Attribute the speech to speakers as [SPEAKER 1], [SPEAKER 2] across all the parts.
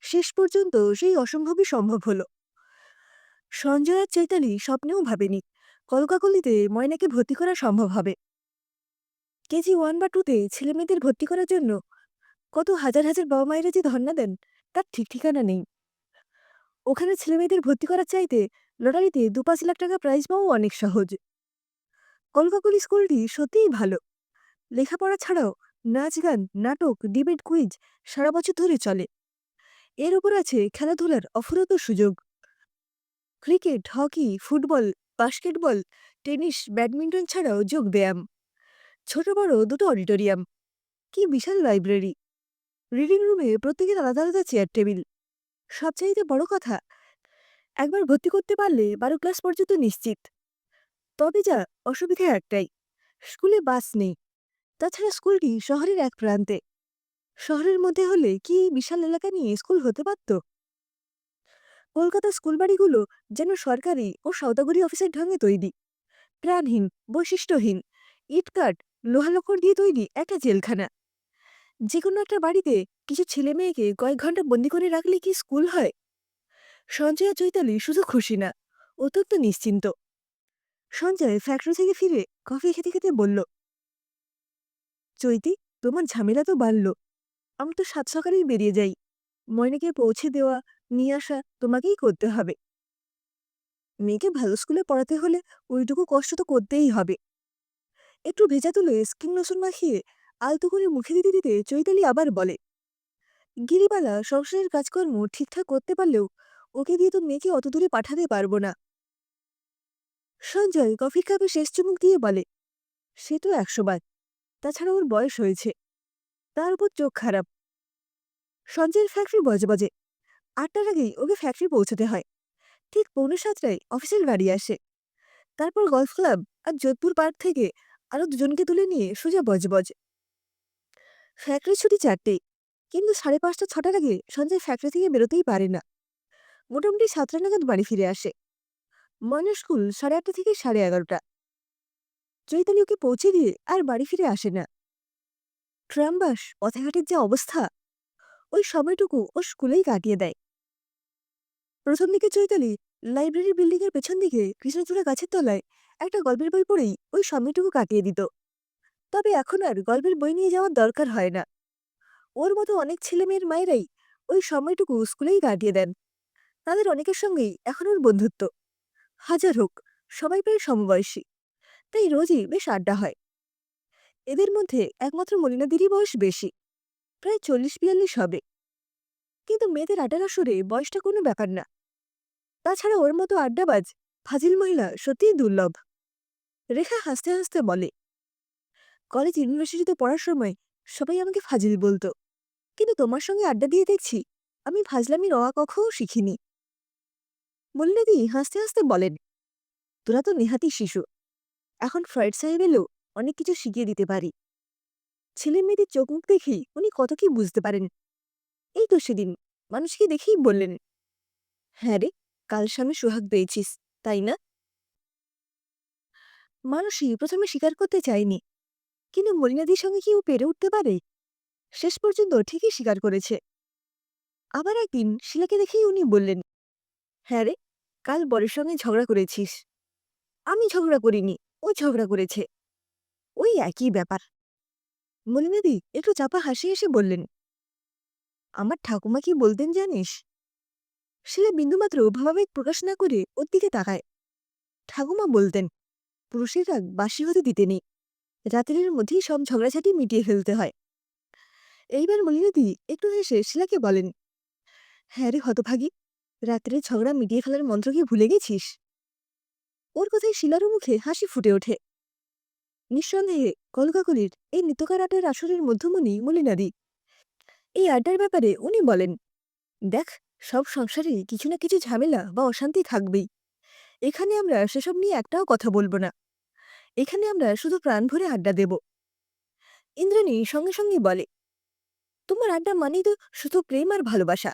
[SPEAKER 1] শেষ পর্যন্ত সেই অসম্ভবই সম্ভব হলো। সঞ্জয় আর চৈতালি স্বপ্নেও ভাবেনি কলকাকলিতে ময়নাকে ভর্তি করা সম্ভব হবে। কেজি 1 বা 2 তে ছেলেমেয়েদের ভর্তি করার জন্য কত হাজার হাজার বাবা মায়েরা যে ধর্ণা দেন তার ঠিক ঠিকানা নেই। ওখানে ছেলেমেয়েদের ভর্তি করার চাইতে লটারিতে 2-5 লাখ টাকা প্রাইজ পাওয়া অনেক সহজ। কলকাকলি স্কুলটি সত্যিই ভালো। লেখাপড়া ছাড়াও নাচ গান, নাটক, ডিবেট, কুইজ সারা বছর ধরে চলে। এর উপর আছে খেলাধুলার অফুরন্ত সুযোগ। Cricket, hockey, football, basketball, tennis, badminton ছাড়াও যোগ ব্যায়াম, ছোট বড় দুটো অডিটোরিয়াম, কি বিশাল লাইব্রেরি। রিডিং রুমে প্রত্যেকের আলাদা আলাদা চেয়ার টেবিল। সবচাইতে বড় কথা, একবার ভর্তি করতে পারলে 12 ক্লাস পর্যন্ত নিশ্চিত। তবে যা অসুবিধা একটাই, স্কুলে বাস নেই। তাছাড়া স্কুলটি শহরের এক প্রান্তে। শহরের মধ্যে হলে কি এই বিশাল এলাকা নিয়ে স্কুল হতে পারত? কলকাতার স্কুলবাড়িগুলো যেন সরকারি ও সওদাগরি অফিসের ঢঙে তৈরি, প্রাণহীন, বৈশিষ্ট্যহীন, ইটকাঠ, লোহালক্কর দিয়ে তৈরি একটা জেলখানা। যে কোনো একটা বাড়িতে কিছু ছেলে মেয়েকে কয়েক ঘন্টা বন্দি করে রাখলে কি স্কুল হয়? সঞ্জয় আর চৈতালি শুধু খুশি না, অত্যন্ত নিশ্চিন্ত। সঞ্জয় ফ্যাক্টরি থেকে ফিরে কফি খেতে খেতে বলল, চৈতি, তোমার ঝামেলা তো বাড়ল। আমি তো সাত সকালেই বেরিয়ে যাই। ময়নাকে পৌঁছে দেওয়া, নিয়ে আসা তোমাকেই করতে হবে। মেয়েকে ভালো স্কুলে পড়াতে হলে ওইটুকু কষ্ট তো করতেই হবে। একটু ভেজা তুলে স্কিন লোশন মাখিয়ে আলতো করে মুখে দিতে দিতে চৈতালি আবার বলে, গিরিবালা সংসারের কাজকর্ম ঠিকঠাক করতে পারলেও ওকে দিয়ে তো মেয়েকে অত দূরে পাঠাতে পারবো না। সঞ্জয় কফির কাপে শেষ চুমুক দিয়ে বলে, সে তো 100 বার। তাছাড়া ওর বয়স হয়েছে, তার উপর চোখ খারাপ। সঞ্জয়ের ফ্যাক্টরি বজবজে। 8টার আগেই ওকে ফ্যাক্টরি পৌঁছতে হয়। ঠিক 6:45টায় অফিসের গাড়ি আসে। তারপর গলফ ক্লাব আর যোধপুর পার্ক থেকে আরো দুজনকে তুলে নিয়ে সোজা বজবজ। ফ্যাক্টরি ছুটি 4টেই, কিন্তু 5:30-6টার আগে সঞ্জয় ফ্যাক্টরি থেকে বেরোতেই পারে না। মোটামুটি 7টা নাগাদ বাড়ি ফিরে আসে। ময়নার স্কুল 8:30 থেকে 11:30। চৈতালি ওকে পৌঁছে দিয়ে আর বাড়ি ফিরে আসে না। ট্রামবাস, পথেঘাটের যে অবস্থা, ওই সময়টুকু ও স্কুলেই কাটিয়ে দেয়। প্রথম দিকে চৈতালি লাইব্রেরি বিল্ডিং এর পেছন দিকে কৃষ্ণচূড়া গাছের তলায় একটা গল্পের বই পড়েই ওই সময়টুকু কাটিয়ে দিত। তবে এখন আর গল্পের বই নিয়ে যাওয়ার দরকার হয় না। ওর মতো অনেক ছেলেমেয়ের মায়েরাই ওই সময়টুকু স্কুলেই কাটিয়ে দেন। তাদের অনেকের সঙ্গেই এখন ওর বন্ধুত্ব। হাজার হোক, সবাই প্রায় সমবয়সী, তাই রোজই বেশ আড্ডা হয়। এদের মধ্যে একমাত্র মলিনাদিরই বয়স বেশি, প্রায় 40-42 হবে। কিন্তু মেয়েদের আড্ডার আসরে বয়সটা কোনো ব্যাপার না। তাছাড়া ওর মতো আড্ডাবাজ, ফাজিল মহিলা সত্যিই দুর্লভ। রেখা হাসতে হাসতে বলে, কলেজ ইউনিভার্সিটিতে পড়ার সময় সবাই আমাকে ফাজিল বলতো, কিন্তু তোমার সঙ্গে আড্ডা দিয়ে দেখছি আমি ফাজলামির অ আ ক খও শিখিনি। মলিনাদি হাসতে হাসতে বলেন, তোরা তো নেহাতি শিশু। এখন ফ্রয়েড সাহেব এলেও অনেক কিছু শিখিয়ে দিতে পারি। ছেলে মেয়েদের চোখ মুখ দেখেই উনি কত কি বুঝতে পারেন। এই তো সেদিন মানুষকে দেখেই বললেন, হ্যাঁ রে, কাল স্বামী সোহাগ পেয়েছিস, তাই না? মানুষই প্রথমে স্বীকার করতে চায়নি, কিন্তু মলিনাদির সঙ্গে কি ও পেরে উঠতে পারে? শেষ পর্যন্ত ঠিকই স্বীকার করেছে। আবার একদিন শিলাকে দেখেই উনি বললেন, হ্যাঁ রে, কাল বরের সঙ্গে ঝগড়া করেছিস। আমি ঝগড়া করিনি, ও ঝগড়া করেছে। ওই একই ব্যাপার। মলিনাদি একটু চাপা হাসি এসে বললেন, আমার ঠাকুমা কি বলতেন জানিস? শিলা বিন্দুমাত্র ভাবাবেগ প্রকাশ না করে ওর দিকে তাকায়। ঠাকুমা বলতেন, পুরুষের রাগ বাসি হতে দিতে নেই, রাত্রির মধ্যেই সব ঝগড়াঝাটি মিটিয়ে ফেলতে হয়। এইবার মলিনাদি একটু হেসে শিলাকে বলেন, হ্যাঁ রে হতভাগী, রাত্রে ঝগড়া মিটিয়ে ফেলার মন্ত্র কি ভুলে গেছিস? ওর কথায় শিলারও মুখে হাসি ফুটে ওঠে। নিঃসন্দেহে কলকাকলির এই নিত্যকার আড্ডার আসরের মধ্যমণি মলিনাদি। এই আড্ডার ব্যাপারে উনি বলেন, দেখ, সব সংসারে কিছু না কিছু ঝামেলা বা অশান্তি থাকবেই। এখানে আমরা সেসব নিয়ে একটাও কথা বলবো না। এখানে আমরা শুধু প্রাণ ভরে আড্ডা দেব। ইন্দ্রাণী সঙ্গে সঙ্গে বলে, তোমার আড্ডা মানেই তো শুধু প্রেম আর ভালোবাসা।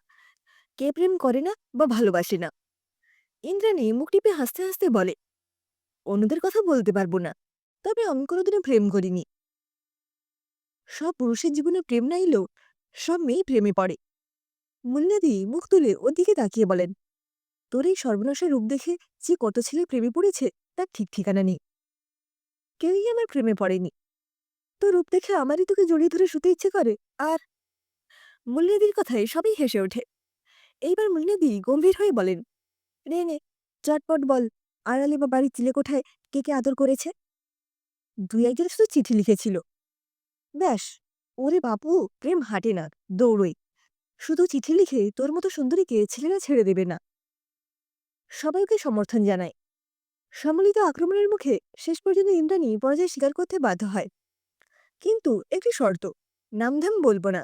[SPEAKER 1] কে প্রেম করে না বা ভালোবাসে না? ইন্দ্রাণী মুখ টিপে হাসতে হাসতে বলে, অন্যদের কথা বলতে পারবো না, তবে আমি কোনোদিনও প্রেম করিনি। সব পুরুষের জীবনে প্রেম না এলেও সব মেয়েই প্রেমে পড়ে। মুন্নাদি মুখ তুলে ওর দিকে তাকিয়ে বলেন, তোর এই সর্বনাশের রূপ দেখে যে কত ছেলে প্রেমে পড়েছে তার ঠিক ঠিকানা নেই। কেউই আমার প্রেমে পড়েনি। তোর রূপ দেখে আমারই তোকে জড়িয়ে ধরে শুতে ইচ্ছে করে। আর মুন্নাদির কথায় সবাই হেসে ওঠে। এইবার মুন্নাদি গম্ভীর হয়ে বলেন, নে নে, চটপট বল, আড়ালে বা বাড়ির চিলেকোঠায় কে কে আদর করেছে? দুই একজন শুধু চিঠি লিখেছিল, ব্যাস। ওরে বাপু, প্রেম হাঁটে না, দৌড়ই। শুধু চিঠি লিখে তোর মতো সুন্দরীকে ছেলেরা ছেড়ে দেবে না। সবাই ওকে সমর্থন জানায়। সম্মিলিত আক্রমণের মুখে শেষ পর্যন্ত ইন্দ্রাণী পরাজয় স্বীকার করতে বাধ্য হয়। কিন্তু একটি শর্ত, নামধাম বলবো না,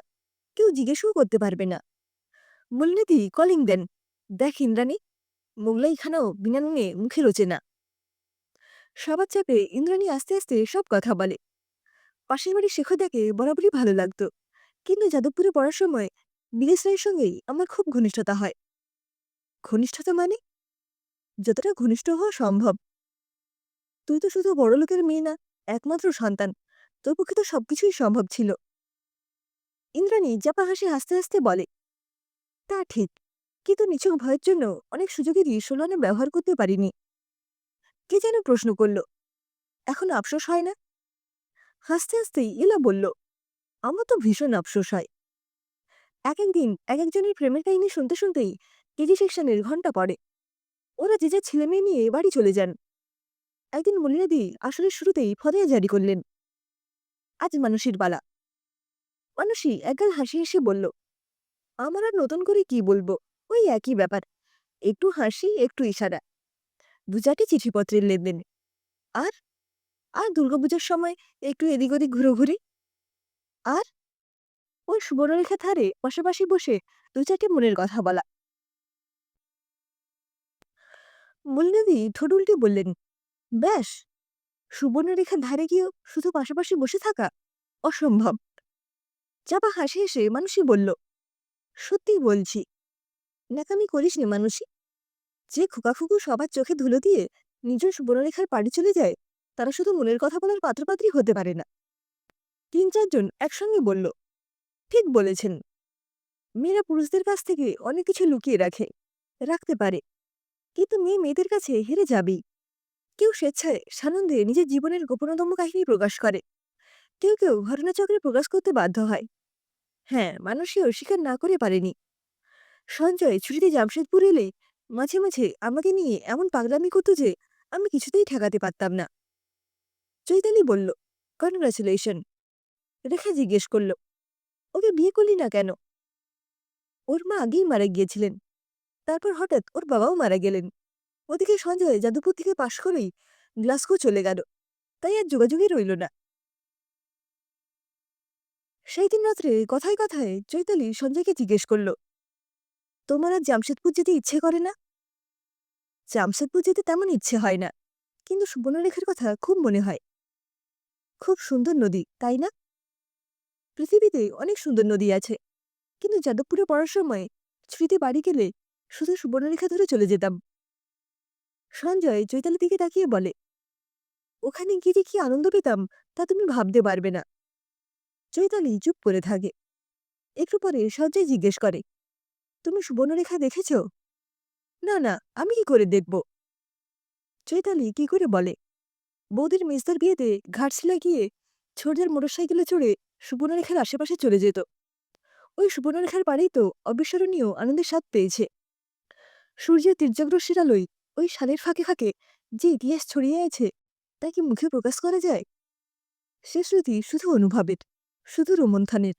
[SPEAKER 1] কেউ জিজ্ঞেসও করতে পারবে না। মূলনীতি কলিং দেন, দেখ ইন্দ্রাণী, মোগলাই খানাও বিনা নুনে মুখে রোচে না। সবার চাপে ইন্দ্রাণী আস্তে আস্তে সব কথা বলে। পাশের বাড়ির শেখরদাকে বরাবরই ভালো লাগতো, কিন্তু যাদবপুরে পড়ার সময় বিদেশ রায়ের সঙ্গেই আমার খুব ঘনিষ্ঠতা হয়। ঘনিষ্ঠতা মানে যতটা ঘনিষ্ঠ হওয়া সম্ভব। তুই তো শুধু বড়লোকের মেয়ে না, একমাত্র সন্তান, তোর পক্ষে তো সবকিছুই সম্ভব ছিল। ইন্দ্রাণী জাপা হাসি হাসতে হাসতে বলে, তা ঠিক, কিন্তু নিছক ভয়ের জন্য অনেক সুযোগেরই ষোলনে ব্যবহার করতে পারিনি। কে যেন প্রশ্ন করল, এখন আফসোস হয় না? হাসতে হাসতেই ইলা বলল, আমার তো ভীষণ আফসোস হয়। এক একদিন এক একজনের প্রেমের কাহিনী শুনতে শুনতেই কেজি সেকশনের ঘন্টা পড়ে। ওরা যে যা ছেলে মেয়ে নিয়ে বাড়ি চলে যান। একদিন মনিরাদি আসলে শুরুতেই ফতোয়া জারি করলেন, আজ মানুষের পালা। মানুষই একগাল হাসি হেসে বলল, আমার আর নতুন করে কি বলবো, ওই একই ব্যাপার, একটু হাসি একটু ইশারা, দু চারটি চিঠিপত্রের লেনদেন। আর আর দুর্গাপূজার সময় একটু এদিক ওদিক ঘুরোঘুরি। আর ওই সুবর্ণরেখা ধারে পাশাপাশি বসে দু চারটি মনের কথা বলা। মূলনদী ঠোঁট উল্টে বললেন, ব্যাস, সুবর্ণরেখার ধারে গিয়েও শুধু পাশাপাশি বসে থাকা অসম্ভব। চাপা হাসি হেসে মানুষই বলল, সত্যি বলছি, ন্যাকামি করিস নি মানুষই। যে খোকাখুকু সবার চোখে ধুলো দিয়ে নিজের সুবর্ণরেখার পাড়ি চলে যায়, তারা শুধু মনের কথা বলার পাত্রপাত্রী হতে পারে না। তিন চারজন একসঙ্গে বলল, ঠিক বলেছেন। মেয়েরা পুরুষদের কাছ থেকে অনেক কিছু লুকিয়ে রাখে, রাখতে পারে, কিন্তু মেয়ে মেয়েদের কাছে হেরে যাবেই। কেউ স্বেচ্ছায় সানন্দে নিজের জীবনের গোপনতম কাহিনী প্রকাশ করে, কেউ কেউ ঘটনাচক্রে প্রকাশ করতে বাধ্য হয়। হ্যাঁ, মানুষই অস্বীকার না করে পারেনি। সঞ্জয় ছুটিতে জামশেদপুর এলে মাঝে মাঝে আমাকে নিয়ে এমন পাগলামি করতো যে আমি কিছুতেই ঠেকাতে পারতাম না। চৈতালি বলল, কনগ্রাচুলেশন। রেখা জিজ্ঞেস করল, ওকে বিয়ে করলি না কেন? ওর মা আগেই মারা গিয়েছিলেন, তারপর হঠাৎ ওর বাবাও মারা গেলেন। ওদিকে সঞ্জয় যাদবপুর থেকে পাশ করেই গ্লাসগো চলে গেল, তাই আর যোগাযোগই রইল না। সেই দিন রাত্রে কথায় কথায় চৈতালি সঞ্জয়কে জিজ্ঞেস করল, তোমার আর জামশেদপুর যেতে ইচ্ছে করে না? জামশেদপুর যেতে তেমন ইচ্ছে হয় না, কিন্তু সুবর্ণরেখার কথা খুব মনে হয়। খুব সুন্দর নদী, তাই না? পৃথিবীতে অনেক সুন্দর নদী আছে, কিন্তু যাদবপুরে পড়ার সময় ছুটিতে বাড়ি গেলে শুধু সুবর্ণরেখা ধরে চলে যেতাম। সঞ্জয় চৈতালির দিকে তাকিয়ে বলে, ওখানে গিয়ে যে কি আনন্দ পেতাম তা তুমি ভাবতে পারবে না। চৈতালি চুপ করে থাকে। একটু পরে সঞ্জয় জিজ্ঞেস করে, তুমি সুবর্ণরেখা দেখেছ? না না, আমি কি করে দেখব? চৈতালি কি করে বলে, বৌদির মেজদার বিয়েতে ঘাটশিলা গিয়ে ছোটদের মোটরসাইকেলে চড়ে সুবর্ণরেখার আশেপাশে চলে যেত। ওই সুবর্ণরেখার পাড়েই তো অবিস্মরণীয় আনন্দের স্বাদ পেয়েছে। সূর্যের তীর্যগ্রস্যের আলোয় ওই শালের ফাঁকে ফাঁকে যে ইতিহাস ছড়িয়ে আছে তা কি মুখে প্রকাশ করা যায়? সে স্মৃতি শুধু অনুভবের, শুধু রোমন্থনের।